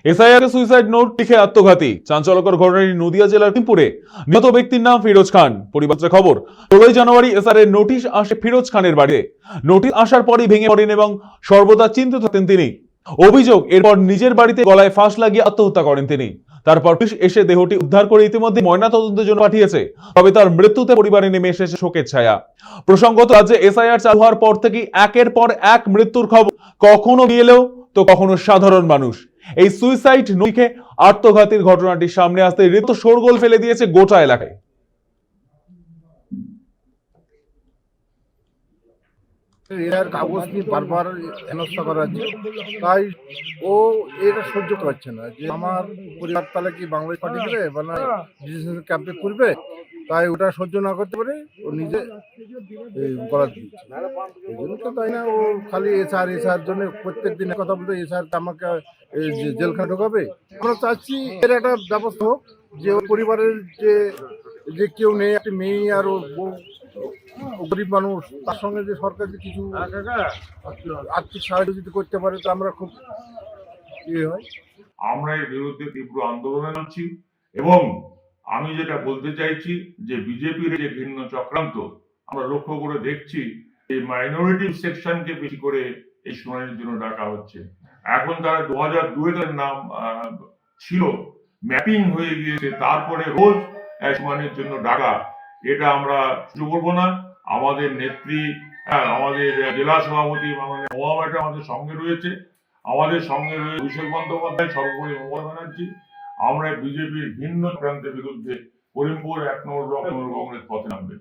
SIR suicide note লিখে আত্মঘাতী, চাঞ্চল্যকর ঘটনাটি নদিয়া জেলার ভীমপুরে। নিহত ব্যক্তির নাম ফিরোজ খান। পরিবারের খবর, 16 জানুয়ারি এসআইআর নোটিশ আসে ফিরোজ খানের বাড়িতে। নোটিশ আসার পরই ভেঙে পড়েন এবং সর্বদা চিন্তিত থাকতেন তিনি। অভিযোগ, এরপর নিজের বাড়িতে গলায় ফাঁস লাগিয়ে আত্মহত্যা করেন তিনি। তারপর পুলিশ এসে দেহটি উদ্ধার করে ইতিমধ্যে ময়নাতদন্তের জন্য পাঠিয়েছে। তবে তার মৃত্যুতে পরিবারে নেমে এসেছে শোকের ছায়া। প্রসঙ্গত, রাজ্যে এসআইআর চালু হওয়ার পর থেকেই একের পর এক মৃত্যুর খবর, কখনো বিএলও তো কখনো সাধারণ মানুষ। এই সুইসাইড নোটে আত্মঘাতীর ঘটনাটি সামনে আসতে রীতিমতো শোরগোল ফেলে দিয়েছে গোটা এলাকায়। এর কাগজ নিয়ে বারবার হেনস্থা করা হচ্ছে, তাই ও এটা সহ্য করছে না যে আমার পরিবার তাহলে কি বাংলাদেশ পাঠিয়ে দেবে বা না ডিজিটেশন ক্যাম্পে করবে। তাই ওটা সহ্য না করতে পারে ও নিজে গলা দিচ্ছে। এই জন্য তো তাই না, ও খালি এসআর জন্য প্রত্যেক দিনের কথা বলতে এসআর আমাকে জেলখানা ঢোকাবে। আমরা চাচ্ছি এর একটা ব্যবস্থা হোক, যে ওর পরিবারের যে কেউ নেই, একটা মেয়ে আর ওর বউ, গরিব মানুষ, তার সঙ্গে যে সরকার যে কিছু আর্থিক সাহায্য যদি করতে পারে তো আমরা খুব ইয়ে হয়। আমরা এর বিরুদ্ধে তীব্র আন্দোলনে নামছি এবং আমি যেটা বলতে চাইছি যে বিজেপির যে ভিন্ন চক্রান্ত আমরা লক্ষ্য করে দেখছি, এই মাইনরিটি সেকশনকে বেশি করে এই শুনানির জন্য ডাকা হচ্ছে। এখন তারা 2002 তার নাম ছিল, ম্যাপিং হয়ে গিয়েছে, তারপরে রোজ শুনানির জন্য ডাকা, এটা আমরা সহ্য করবো না। আমাদের নেত্রী, আমাদের জেলা সভাপতি আমাদের সঙ্গে রয়েছে, আমাদের সঙ্গে রয়েছে অভিষেক বন্দ্যোপাধ্যায়, সর্বোপরি মমতা ব্যানার্জি। আমরা বিজেপির ভিন্ন প্রান্তের বিরুদ্ধে করিমপুর 1 নম্বর ব্লক তৃণমূল কংগ্রেস পথে নামবে।